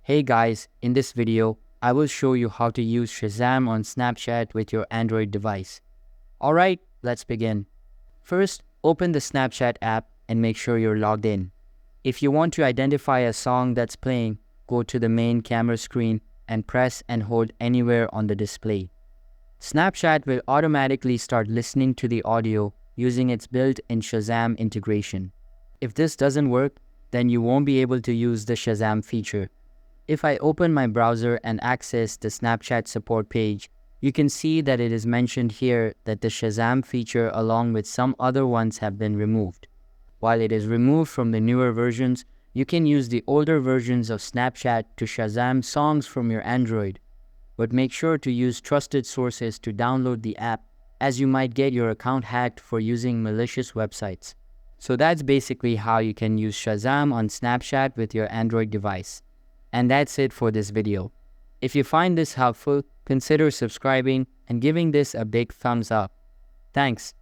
Hey guys, in this video, I will show you how to use Shazam on Snapchat with your Android device. Alright, let's begin. First, open the Snapchat app and make sure you're logged in. If you want to identify a song that's playing, go to the main camera screen and press and hold anywhere on the display. Snapchat will automatically start listening to the audio using its built-in Shazam integration. If this doesn't work, then you won't be able to use the Shazam feature. If I open my browser and access the Snapchat support page, you can see that it is mentioned here that the Shazam feature along with some other ones have been removed. While it is removed from the newer versions, you can use the older versions of Snapchat to Shazam songs from your Android. But make sure to use trusted sources to download the app, as you might get your account hacked for using malicious websites. So that's basically how you can use Shazam on Snapchat with your Android device. And that's it for this video. If you find this helpful, consider subscribing and giving this a big thumbs up. Thanks.